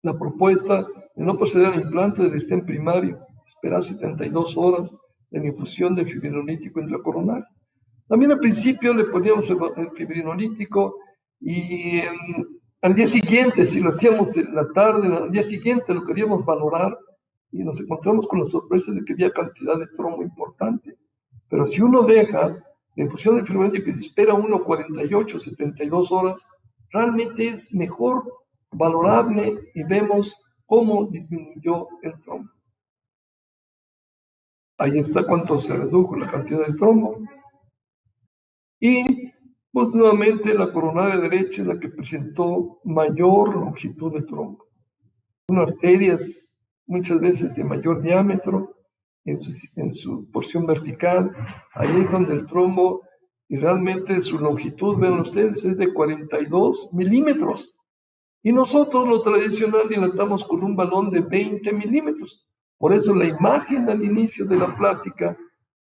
La propuesta de no proceder al implante del stent primario, esperar 72 horas de la infusión de fibrinolítico intracoronario. También al principio le poníamos el fibrinolítico y al día siguiente, si lo hacíamos en la tarde, al día siguiente lo queríamos valorar y nos encontramos con la sorpresa de que había cantidad de trombo importante. Pero si uno deja la infusión de fibrinolítico y espera 48, 72 horas, realmente es mejor valorable y vemos cómo disminuyó el trombo. Ahí está cuánto se redujo la cantidad de trombo. Y pues nuevamente la coronaria derecha es la que presentó mayor longitud de trombo. Una arteria es muchas veces de mayor diámetro en su porción vertical. Ahí es donde el trombo, y realmente su longitud, vean ustedes, es de 42 milímetros. Y nosotros lo tradicional dilatamos con un balón de 20 milímetros. Por eso la imagen al inicio de la plática,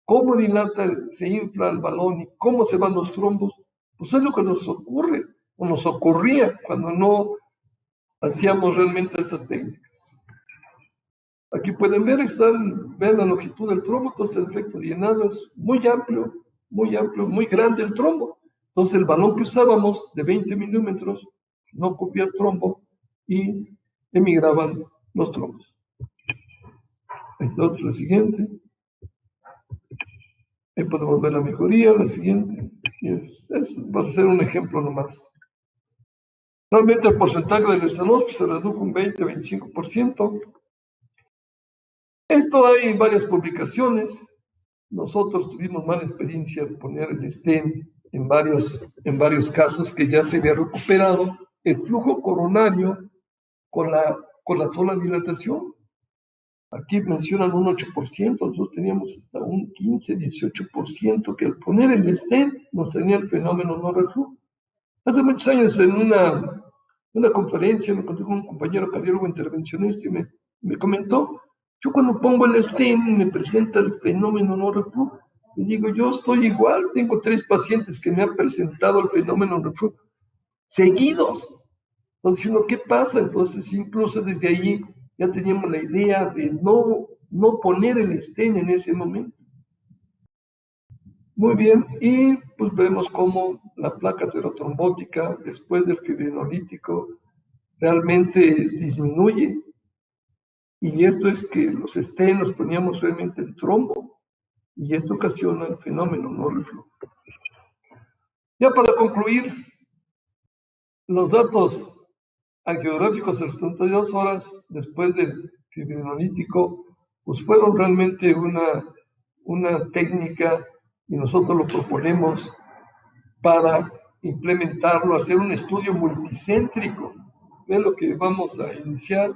cómo dilata, se infla el balón y cómo se van los trombos, pues es lo que nos ocurre, o nos ocurría cuando no hacíamos realmente estas técnicas. Aquí pueden ver, ven la longitud del trombo, entonces el efecto de llenado es muy amplio, muy grande el trombo. Entonces el balón que usábamos de 20 milímetros no cubría el trombo y emigraban los trombos. Entonces la siguiente. Ahí podemos ver la mejoría, la siguiente. Y va a ser un ejemplo nomás. Realmente el porcentaje del estenosis se redujo un 20-25%. Esto hay en varias publicaciones. Nosotros tuvimos mala experiencia al poner el stent en varios casos que ya se había recuperado el flujo coronario con la sola dilatación. Aquí mencionan un 8%, nosotros teníamos hasta un 15-18% que al poner el stent nos tenía el fenómeno no reflujo. Hace muchos años en una conferencia me encontré con un compañero cardiólogo intervencionista y me comentó, yo cuando pongo el stent me presenta el fenómeno no reflujo. Y digo, yo estoy igual, tengo 3 pacientes que me han presentado el fenómeno no reflujo seguidos. Entonces, ¿qué pasa? Entonces, incluso desde allí ya teníamos la idea de no poner el stent en ese momento. Muy bien, y pues vemos cómo la placa aterotrombótica después del fibrinolítico realmente disminuye. Y esto es que los stents los poníamos realmente en trombo, y esto ocasiona el fenómeno no reflujo. Ya para concluir, los datos angiográficos a las 32 horas después del fibrinolítico, pues fueron realmente una técnica y nosotros lo proponemos para implementarlo, hacer un estudio multicéntrico. Es lo que vamos a iniciar.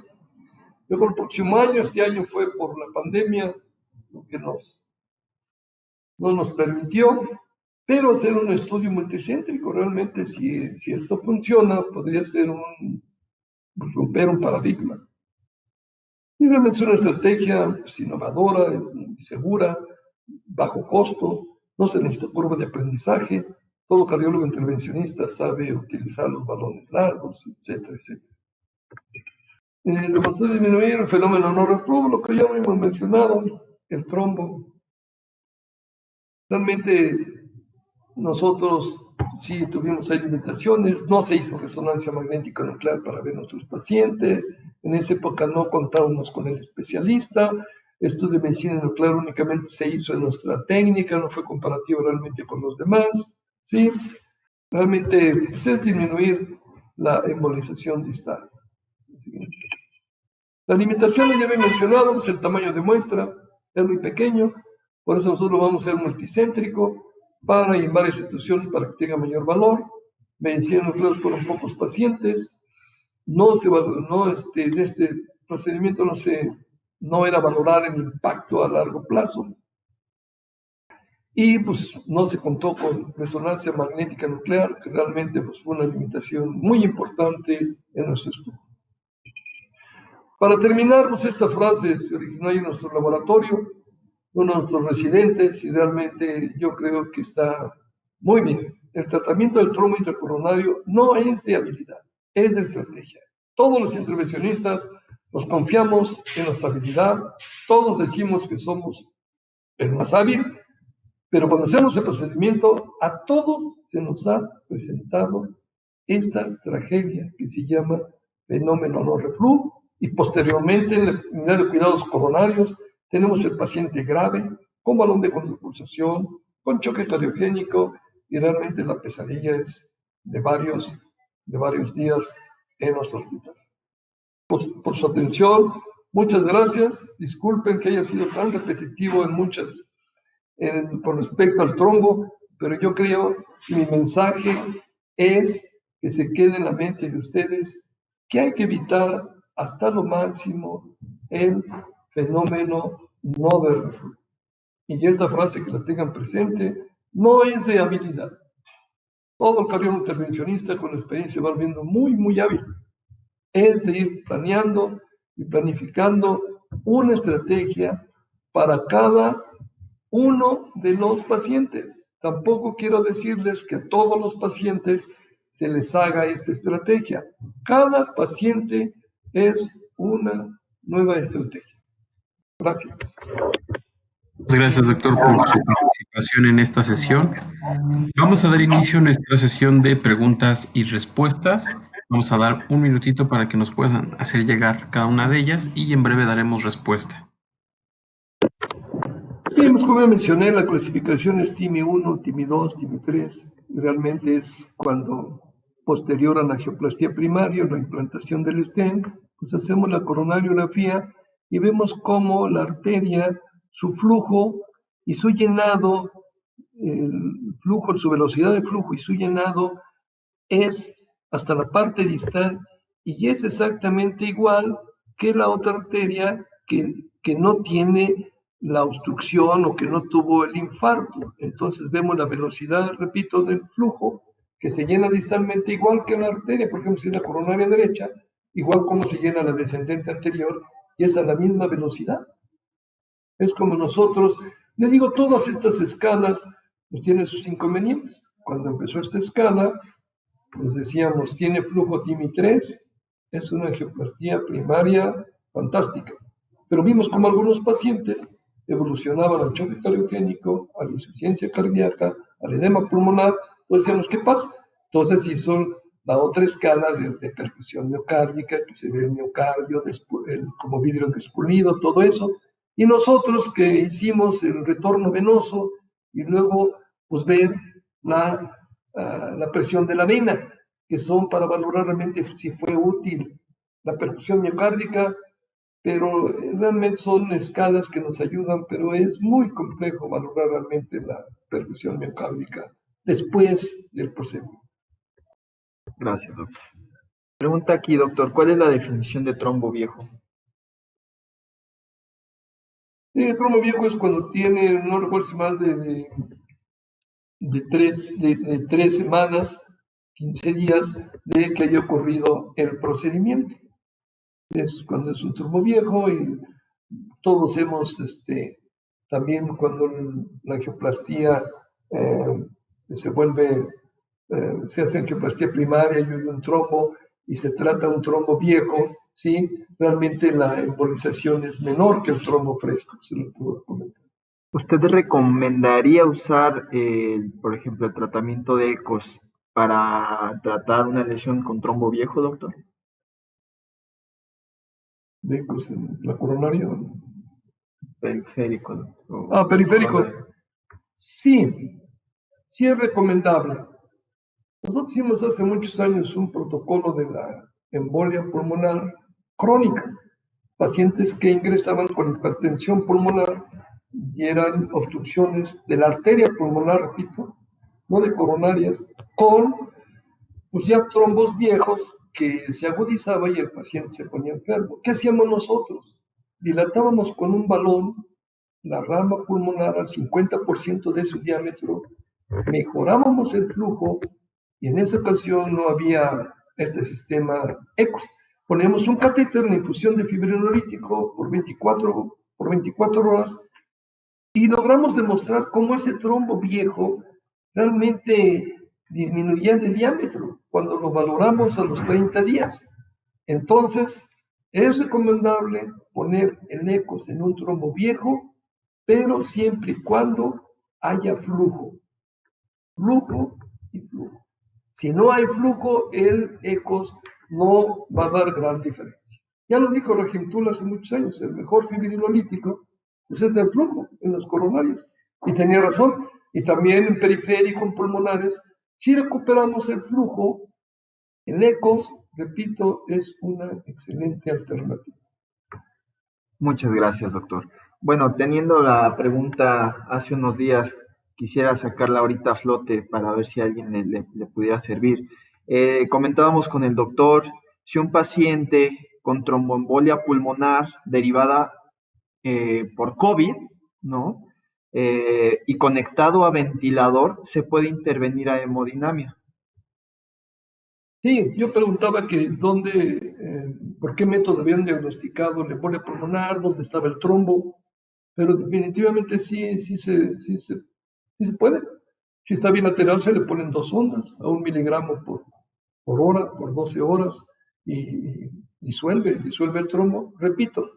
Luego el próximo año, este año fue por la pandemia, lo que no nos permitió, pero hacer un estudio multicéntrico, realmente si esto funciona, podría ser romper un paradigma. Y realmente es una estrategia pues, innovadora, segura, bajo costo, no se necesita curva de aprendizaje, todo cardiólogo intervencionista sabe utilizar los balones largos, etcétera, etcétera. Demostró disminuir el fenómeno no reflujo, lo que ya hemos mencionado, el trombo. Realmente nosotros sí tuvimos ahí limitaciones, no se hizo resonancia magnética nuclear para ver nuestros pacientes, en esa época no contábamos con el especialista, estudio de medicina nuclear únicamente se hizo en nuestra técnica, no fue comparativo realmente con los demás, ¿sí? Realmente pues, es disminuir la embolización distal. La limitación ya había mencionado, pues el tamaño de muestra es muy pequeño, por eso nosotros lo vamos a hacer multicéntrico, para en varias instituciones para que tenga mayor valor. Medicina nuclear fueron pocos pacientes, en este procedimiento no era valorar el impacto a largo plazo. Y pues no se contó con resonancia magnética nuclear, que realmente pues, fue una limitación muy importante en nuestro estudio. Para terminar, pues esta frase se originó ahí en nuestro laboratorio, uno de nuestros residentes, y realmente yo creo que está muy bien. El tratamiento del trombo intracoronario no es de habilidad, es de estrategia. Todos los intervencionistas nos confiamos en nuestra habilidad, todos decimos que somos el más hábil, pero cuando hacemos el procedimiento, a todos se nos ha presentado esta tragedia que se llama fenómeno no reflujo, y posteriormente en la unidad de cuidados coronarios tenemos el paciente grave con balón de contrapulsación, con choque cardiogénico, y realmente la pesadilla es de varios días en nuestro hospital. Por su atención, muchas gracias. Disculpen que haya sido tan repetitivo con respecto al trombo, pero yo creo que mi mensaje es que se quede en la mente de ustedes que hay que evitar hasta lo máximo el fenómeno no de reflujo. Y esta frase que la tengan presente, no es de habilidad. Todo el cardiólogo intervencionista con la experiencia va viendo muy hábil. Es de ir planeando y planificando una estrategia para cada uno de los pacientes. Tampoco quiero decirles que a todos los pacientes se les haga esta estrategia. Cada paciente es una nueva estrategia. Gracias. Gracias, doctor, por su participación en esta sesión. Vamos a dar inicio a nuestra sesión de preguntas y respuestas. Vamos a dar un minutito para que nos puedan hacer llegar cada una de ellas y en breve daremos respuesta. Bien, pues como ya mencioné, la clasificación es TIMI 1, TIMI 2, TIMI 3. Realmente es cuando, posterior a la angioplastía primaria, la implantación del stent, pues hacemos la coronariografía y vemos cómo la arteria, su flujo y su llenado, su velocidad de flujo y su llenado es hasta la parte distal y es exactamente igual que la otra arteria que no tiene la obstrucción o que no tuvo el infarto. Entonces vemos la velocidad, repito, del flujo que se llena distalmente igual que la arteria, por ejemplo, si es la coronaria derecha, igual como se llena la descendente anterior y es a la misma velocidad. Es como nosotros, le digo, todas estas escalas pues tienen sus inconvenientes. Cuando empezó esta escala, pues decíamos, tiene flujo TIMI 3, es una angioplastía primaria fantástica. Pero vimos como algunos pacientes evolucionaban al choque cardiogénico, a la insuficiencia cardíaca, al edema pulmonar. Entonces decíamos, ¿qué pasa? Entonces hizo la otra escala de perfusión miocárdica, que se ve el miocardio como vidrio despulido, todo eso. Y nosotros que hicimos el retorno venoso y luego pues ver la presión de la vena, que son para valorar realmente si fue útil la perfusión miocárdica, pero realmente son escalas que nos ayudan, pero es muy complejo valorar realmente la perfusión miocárdica después del procedimiento. Gracias, doctor. Pregunta aquí, doctor, ¿cuál es la definición de trombo viejo? El trombo viejo es cuando tiene, no recuerdo si más de 3 semanas, 15 días de que haya ocurrido el procedimiento. Es cuando es un trombo viejo y todos hemos, también cuando la angioplastía se hace angioplastía primaria y hay un trombo y se trata de un trombo viejo, ¿sí? Realmente la embolización es menor que el trombo fresco, se lo puedo comentar. ¿Usted recomendaría usar, por ejemplo, el tratamiento de ecos para tratar una lesión con trombo viejo, doctor? ¿De ecos en la coronaria? Periférico, doctor. Periférico. Sí, sí es recomendable. Nosotros hicimos hace muchos años un protocolo de la embolia pulmonar crónica. Pacientes que ingresaban con hipertensión pulmonar y eran obstrucciones de la arteria pulmonar, repito, no de coronarias, con pues ya trombos viejos que se agudizaba y el paciente se ponía enfermo. ¿Qué hacíamos nosotros? Dilatábamos con un balón la rama pulmonar al 50% de su diámetro, mejorábamos el flujo y en esa ocasión no había este sistema ECOS. Poníamos un catéter en infusión de fibrinolítico por 24 horas y logramos demostrar cómo ese trombo viejo realmente disminuía de diámetro cuando lo valoramos a los 30 días. Entonces, es recomendable poner el ECOS en un trombo viejo, pero siempre y cuando haya flujo. Flujo y flujo. Si no hay flujo, el ECOS no va a dar gran diferencia. Ya lo dijo Regimtul hace muchos años, el mejor fibrinolítico pues es el flujo en las coronarias. Y tenía razón. Y también en periférico, en pulmonares, si recuperamos el flujo, el ECOS, repito, es una excelente alternativa. Muchas gracias, doctor. Bueno, teniendo la pregunta hace unos días, quisiera sacarla ahorita a flote para ver si a alguien le pudiera servir. Comentábamos con el doctor si un paciente con tromboembolia pulmonar derivada por COVID, ¿no? Y conectado a ventilador, se puede intervenir a hemodinamia. Sí, yo preguntaba que por qué método habían diagnosticado la embolia pulmonar, dónde estaba el trombo, pero definitivamente sí se puede. Si está bilateral, se le ponen 2 ondas a 1 miligramo por hora, por 12 horas, y disuelve el trombo. Repito,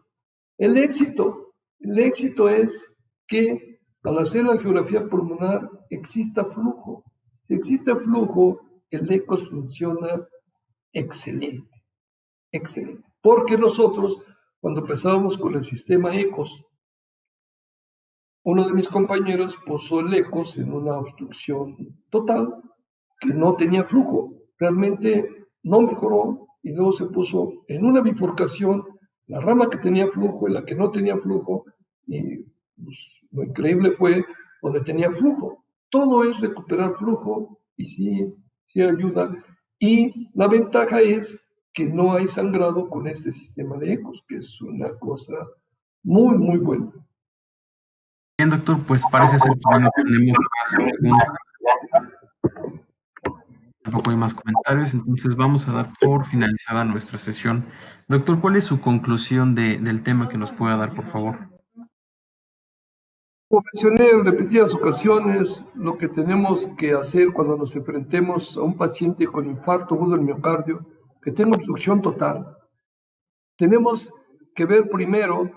el éxito es que al hacer la angiografía pulmonar exista flujo. Si existe flujo, el ECOS funciona excelente, excelente. Porque nosotros, cuando empezábamos con el sistema ECOS, uno de mis compañeros puso el ECOS en una obstrucción total que no tenía flujo. Realmente no mejoró y luego se puso en una bifurcación la rama que tenía flujo y la que no tenía flujo, y pues, lo increíble fue donde tenía flujo. Todo es recuperar flujo y sí ayuda. Y la ventaja es que no hay sangrado con este sistema de ECOS, que es una cosa muy, muy buena. Bien, doctor, pues parece ser que ya no tenemos más preguntas. Tampoco hay más comentarios, entonces vamos a dar por finalizada nuestra sesión. Doctor, ¿cuál es su conclusión del tema que nos pueda dar, por favor? Como mencioné en repetidas ocasiones, lo que tenemos que hacer cuando nos enfrentemos a un paciente con infarto agudo del miocardio, que tenga obstrucción total, tenemos que ver primero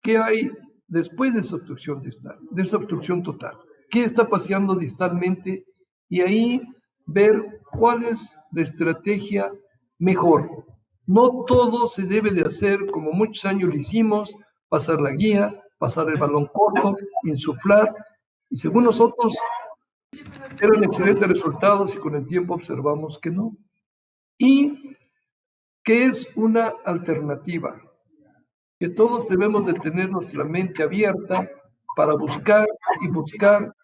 qué hay después de esa obstrucción distal, de esa obstrucción total, qué está pasando distalmente y ahí ver cuál es la estrategia mejor. No todo se debe de hacer como muchos años lo hicimos, pasar la guía, pasar el balón corto, insuflar, y según nosotros eran excelentes resultados y con el tiempo observamos que no. Y que es una alternativa, que todos debemos de tener nuestra mente abierta para buscar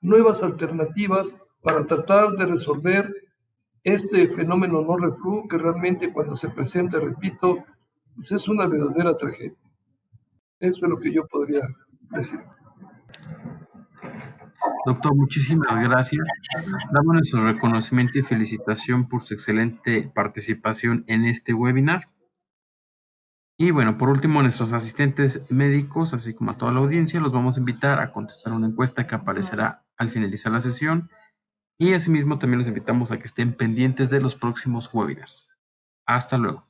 nuevas alternativas para tratar de resolver este fenómeno no reflujo que realmente cuando se presenta, repito, pues es una verdadera tragedia. Eso es lo que yo podría decir. Doctor, muchísimas gracias. Damos nuestro reconocimiento y felicitación por su excelente participación en este webinar. Y bueno, por último, nuestros asistentes médicos, así como a toda la audiencia, los vamos a invitar a contestar una encuesta que aparecerá al finalizar la sesión. Y asimismo también los invitamos a que estén pendientes de los próximos webinars. Hasta luego.